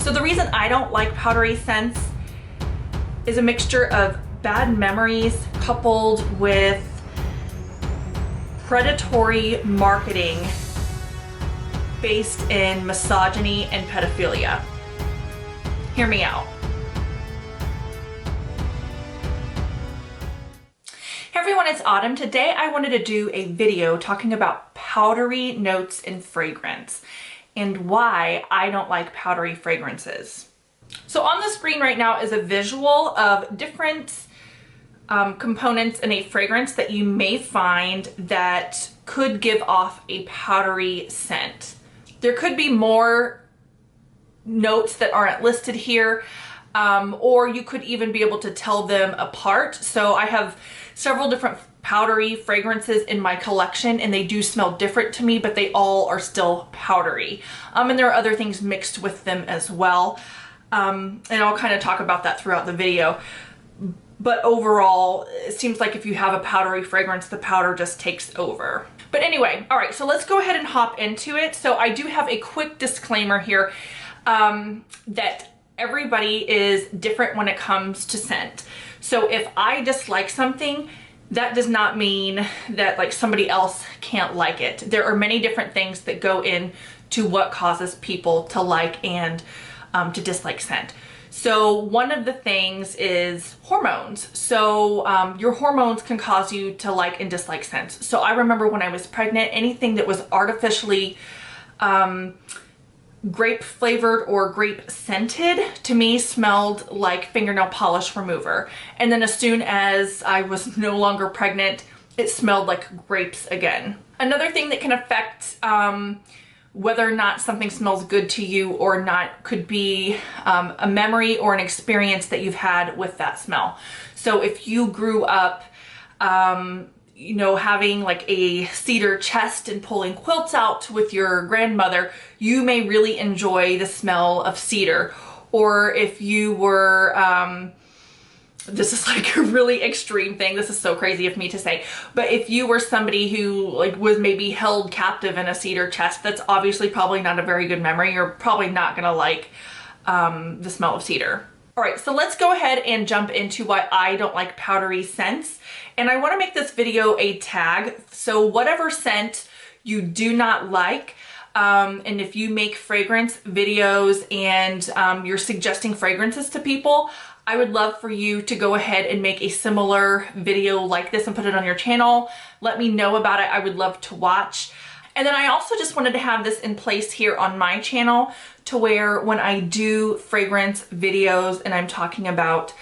So the reason I don't like powdery scents is a mixture of bad memories coupled with predatory marketing based in misogyny and pedophilia. Hear me out. Hey everyone, it's Autumn. Today I wanted to do a video talking about powdery notes in fragrance and why I don't like powdery fragrances. So on the screen right now is a visual of different components in a fragrance that you may find that could give off a powdery scent. There could be more notes that aren't listed here, or you could even be able to tell them apart. So I have several different powdery fragrances in my collection and they do smell different to me, but they all are still powdery. And there are other things mixed with them as well. And I'll kind of talk about that throughout the video. But overall, it seems like if you have a powdery fragrance, the powder just takes over. But anyway, all right, so let's go ahead and hop into it. So I do have a quick disclaimer here that everybody is different when it comes to scent. So if I dislike something, that does not mean that like somebody else can't like it. There are many different things that go into what causes people to like and to dislike scent. So one of the things is hormones. So your hormones can cause you to like and dislike scents. So I remember when I was pregnant, anything that was artificially grape flavored or grape scented to me smelled like fingernail polish remover. And then as soon as I was no longer pregnant, it smelled like grapes again. Another thing that can affect whether or not something smells good to you or not could be a memory or an experience that you've had with that smell. So if you grew up you know, having like a cedar chest and pulling quilts out with your grandmother, you may really enjoy the smell of cedar. Or if you were, this is like a really extreme thing, this is so crazy of me to say, but if you were somebody who like was maybe held captive in a cedar chest, that's obviously probably not a very good memory. You're probably not gonna like the smell of cedar. All right, so let's go ahead and jump into why I don't like powdery scents. And I want to make this video a tag. So whatever scent you do not like, and if you make fragrance videos and you're suggesting fragrances to people, I would love for you to go ahead and make a similar video like this and put it on your channel. Let me know about it. I would love to watch. And then I also just wanted to have this in place here on my channel to where when I do fragrance videos and I'm talking about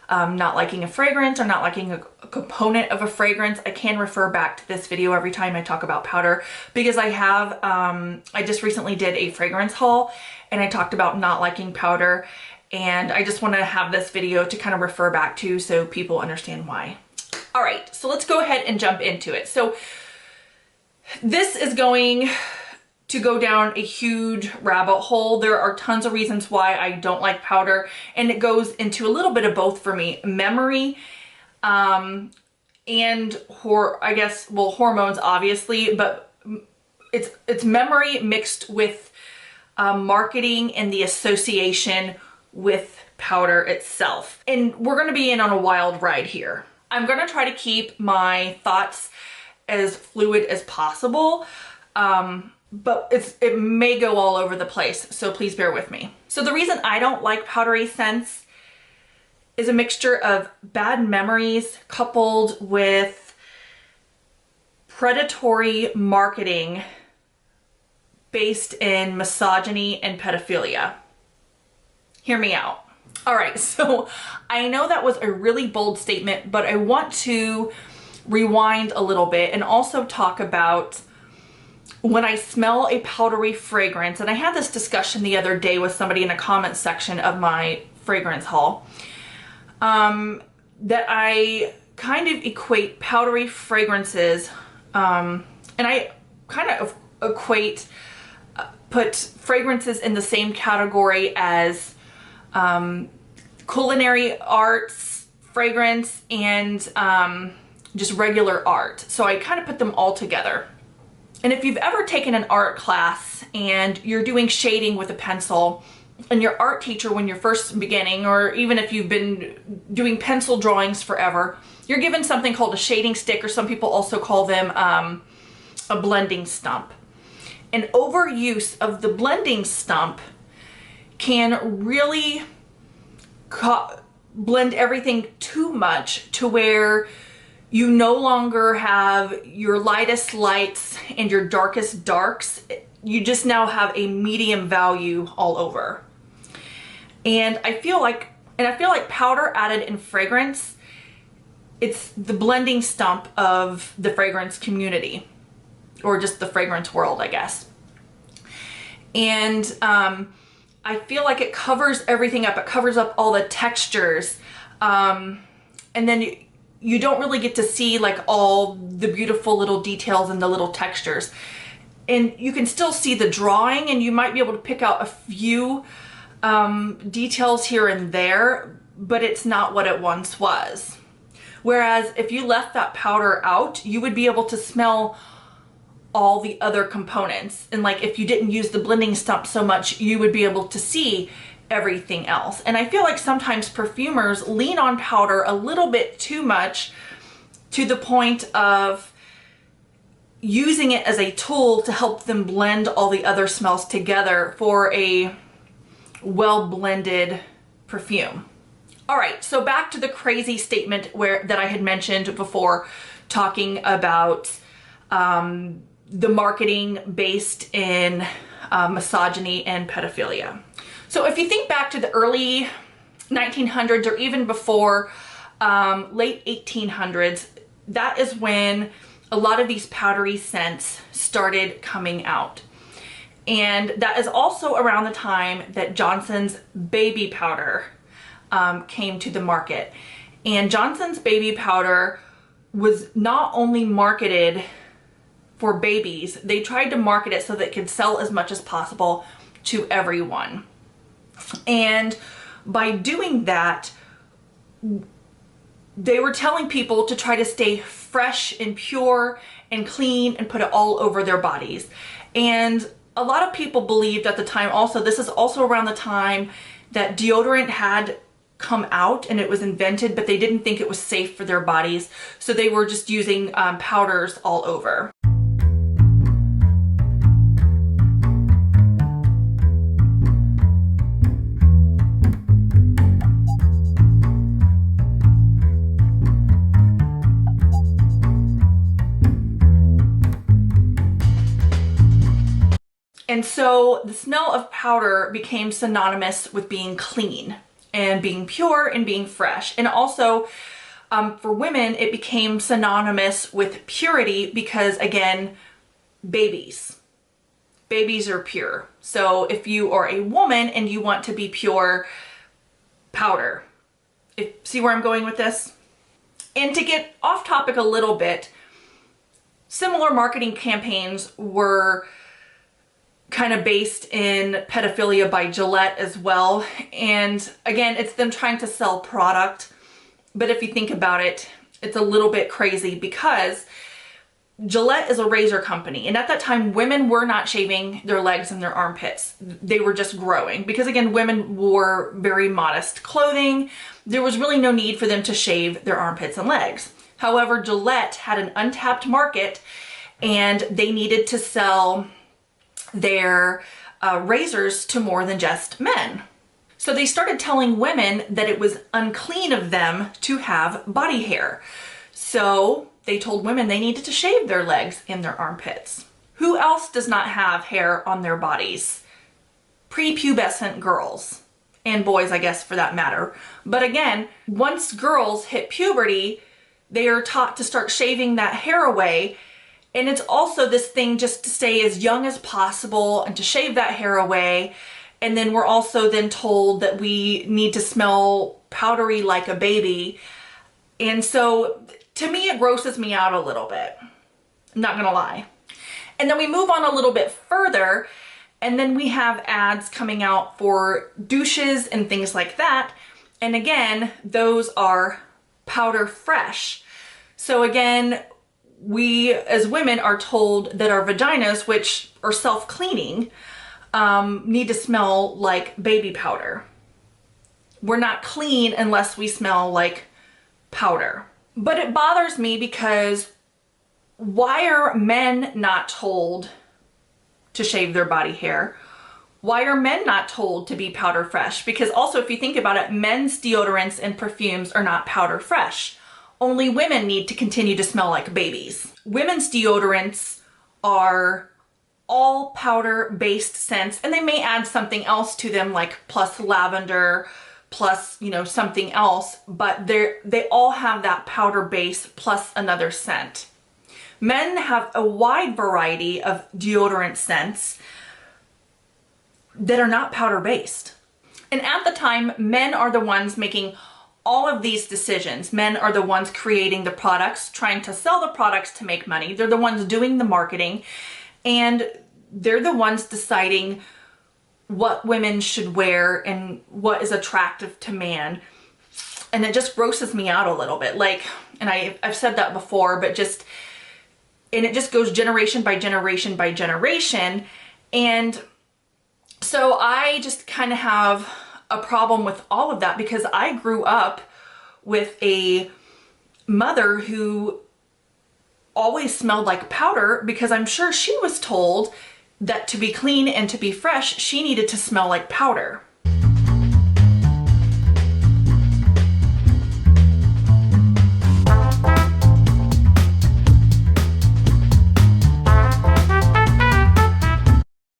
not liking a fragrance or not liking a component of a fragrance, I can refer back to this video every time I talk about powder, because I have, I just recently did a fragrance haul and I talked about not liking powder, and I just want to have this video to kind of refer back to so people understand why. All right, so let's go ahead and jump into it. So this is going to go down a huge rabbit hole. There are tons of reasons why I don't like powder, and it goes into a little bit of both for me. Memory and I guess, well, hormones obviously, but it's memory mixed with marketing and the association with powder itself. And we're gonna be in on a wild ride here. I'm gonna try to keep my thoughts as fluid as possible, but it may go all over the place, so please bear with me. So the reason I don't like powdery scents is a mixture of bad memories coupled with predatory marketing based in misogyny and pedophilia. Hear me out. All right, so I know that was a really bold statement, but I want to rewind a little bit and also talk about when I smell a powdery fragrance. And I had this discussion the other day with somebody in the comment section of my fragrance haul, that I kind of equate powdery fragrances, and I kind of equate, put fragrances in the same category as culinary arts, fragrance, and just regular art. So I kind of put them all together. And if you've ever taken an art class and you're doing shading with a pencil, and your art teacher when you're first beginning, or even if you've been doing pencil drawings forever, you're given something called a shading stick, or some people also call them a blending stump. And overuse of the blending stump can really blend everything too much to where you no longer have your lightest lights and your darkest darks. You just now have a medium value all over. And I feel like powder added in fragrance, it's the blending stump of the fragrance community, or just the fragrance world, I guess. And I feel like it covers everything up. It covers up all the textures. And then you don't really get to see like all the beautiful little details and the little textures. And you can still see the drawing, and you might be able to pick out a few details here and there, but it's not what it once was. Whereas if you left that powder out, you would be able to smell all the other components. And like if you didn't use the blending stump so much, you would be able to see everything else. And I feel like sometimes perfumers lean on powder a little bit too much, to the point of using it as a tool to help them blend all the other smells together for a well-blended perfume. All right, so back to the crazy statement that I had mentioned before, talking about the marketing based in misogyny and pedophilia. So if you think back to the early 1900s, or even before, late 1800s, that is when a lot of these powdery scents started coming out. And that is also around the time that Johnson's baby powder came to the market. And Johnson's baby powder was not only marketed for babies, they tried to market it so that it could sell as much as possible to everyone. And by doing that, they were telling people to try to stay fresh and pure and clean and put it all over their bodies. And a lot of people believed at the time also, this is also around the time that deodorant had come out and it was invented, but they didn't think it was safe for their bodies. So they were just using powders all over. And so the smell of powder became synonymous with being clean and being pure and being fresh. And also for women, it became synonymous with purity because, again, babies are pure. So if you are a woman and you want to be pure, powder. See where I'm going with this? And to get off topic a little bit, similar marketing campaigns were kind of based in pedophilia by Gillette as well. And again, it's them trying to sell product. But if you think about it, it's a little bit crazy because Gillette is a razor company. And at that time, women were not shaving their legs and their armpits. They were just growing because, again, women wore very modest clothing. There was really no need for them to shave their armpits and legs. However, Gillette had an untapped market and they needed to sell their razors to more than just men. So they started telling women that it was unclean of them to have body hair. So they told women they needed to shave their legs and their armpits. Who else does not have hair on their bodies? Prepubescent girls. And boys, I guess, for that matter. But again, once girls hit puberty, they are taught to start shaving that hair away. And it's also this thing just to stay as young as possible and to shave that hair away. And then we're also then told that we need to smell powdery like a baby. And so to me, it grosses me out a little bit. I'm not gonna lie. And then we move on a little bit further, and then we have ads coming out for douches and things like that. And again, those are powder fresh. So again, we as women are told that our vaginas, which are self-cleaning, need to smell like baby powder. We're not clean unless we smell like powder. But it bothers me because why are men not told to shave their body hair? Why are men not told to be powder fresh? Because also, if you think about it, men's deodorants and perfumes are not powder fresh. Only women need to continue to smell like babies. Women's deodorants are all powder-based scents, and they may add something else to them, like plus lavender, plus, you know, something else, but they all have that powder base plus another scent. Men have a wide variety of deodorant scents that are not powder based. And at the time, men are the ones making all of these decisions. Men are the ones creating the products, trying to sell the products to make money. They're the ones doing the marketing, and they're the ones deciding what women should wear and what is attractive to man. And it just grosses me out a little bit. Like, and I've said that before, but and it just goes generation by generation by generation. And so I just kind of have a problem with all of that, because I grew up with a mother who always smelled like powder, because I'm sure she was told that to be clean and to be fresh, she needed to smell like powder.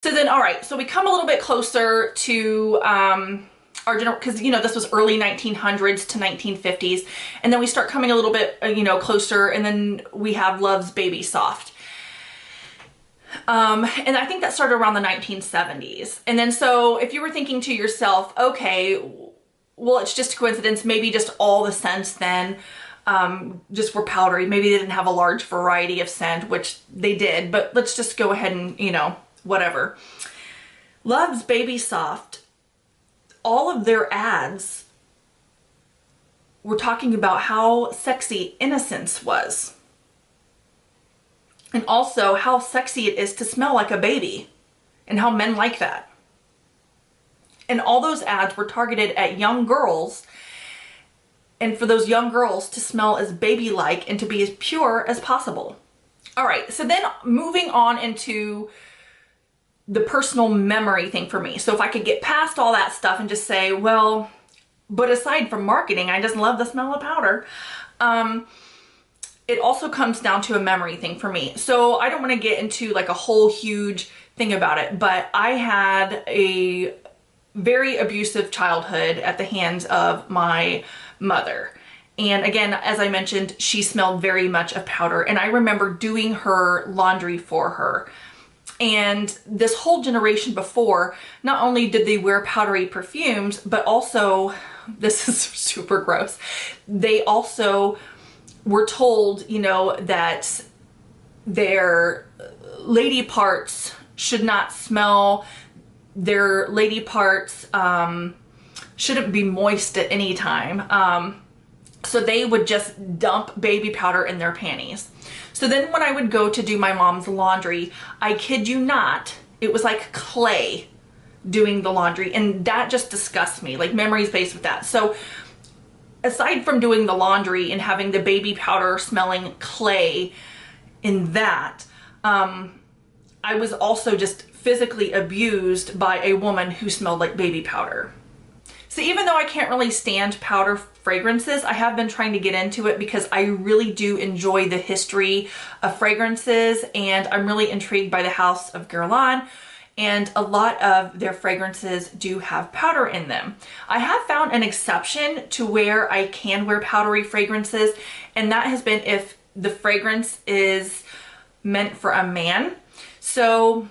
So then, all right, so we come a little bit closer to our general, because, you know, this was early 1900s to 1950s, and then we start coming a little bit, you know, closer, and then we have Love's Baby Soft. And I think that started around the 1970s. And then, so if you were thinking to yourself, okay, well, it's just a coincidence, maybe just all the scents then just were powdery. Maybe they didn't have a large variety of scent, which they did, but let's just go ahead and, you know, whatever. Love's Baby Soft, all of their ads were talking about how sexy innocence was. And also how sexy it is to smell like a baby, and how men like that. And all those ads were targeted at young girls, and for those young girls to smell as baby-like and to be as pure as possible. All right, so then moving on into the personal memory thing for me. So if I could get past all that stuff and just say, well, but aside from marketing, I just love the smell of powder. It also comes down to a memory thing for me. So I don't want to get into like a whole huge thing about it, but I had a very abusive childhood at the hands of my mother. And again, as I mentioned, she smelled very much of powder, and I remember doing her laundry for her. And this whole generation before, not only did they wear powdery perfumes, but also, this is super gross, they also were told, you know, that their lady parts should not smell, their lady parts shouldn't be moist at any time. So they would just dump baby powder in their panties. So then when I would go to do my mom's laundry, I kid you not, it was like clay doing the laundry, and that just disgusts me, like memories based with that. So aside from doing the laundry and having the baby powder smelling clay in that, I was also just physically abused by a woman who smelled like baby powder. So even though I can't really stand powder fragrances, I have been trying to get into it because I really do enjoy the history of fragrances, and I'm really intrigued by the House of Guerlain, and a lot of their fragrances do have powder in them. I have found an exception to where I can wear powdery fragrances, and that has been if the fragrance is meant for a man. So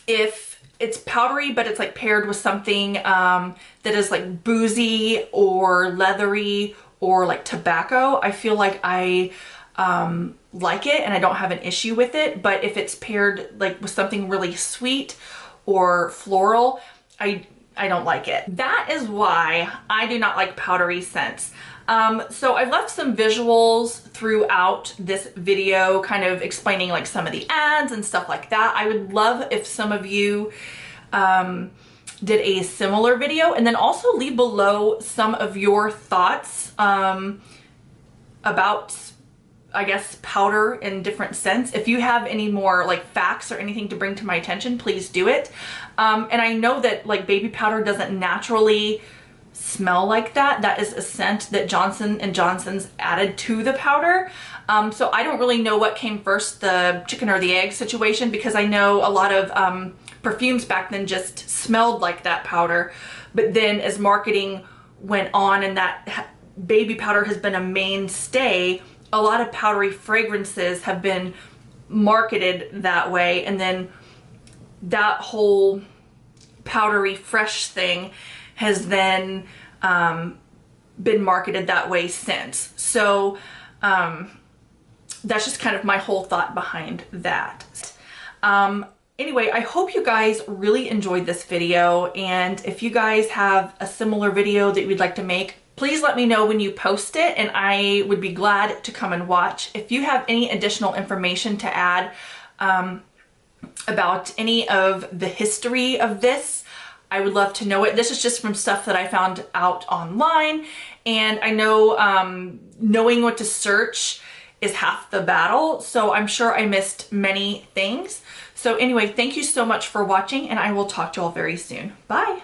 if it's powdery, but it's like paired with something that is like boozy or leathery or like tobacco, I feel like I like it and I don't have an issue with it. But if it's paired like with something really sweet or floral, I don't like it. That is why I do not like powdery scents. So I've left some visuals throughout this video kind of explaining like some of the ads and stuff like that. I would love if some of you did a similar video. And then also leave below some of your thoughts about, I guess, powder in different scents. If you have any more like facts or anything to bring to my attention, please do it. And I know that like baby powder doesn't naturally smell like that. That is a scent that Johnson & Johnson's added to the powder. So I don't really know what came first, the chicken or the egg situation, because I know a lot of perfumes back then just smelled like that powder. But then as marketing went on and that baby powder has been a mainstay, a lot of powdery fragrances have been marketed that way. And then that whole powdery fresh thing has then been marketed that way since. So that's just kind of my whole thought behind that. Anyway, I hope you guys really enjoyed this video, and if you guys have a similar video that you'd like to make, please let me know when you post it, and I would be glad to come and watch. If you have any additional information to add about any of the history of this, I would love to know it. This is just from stuff that I found out online, and I know knowing what to search is half the battle, so I'm sure I missed many things. So anyway, thank you so much for watching, and I will talk to you all very soon. Bye!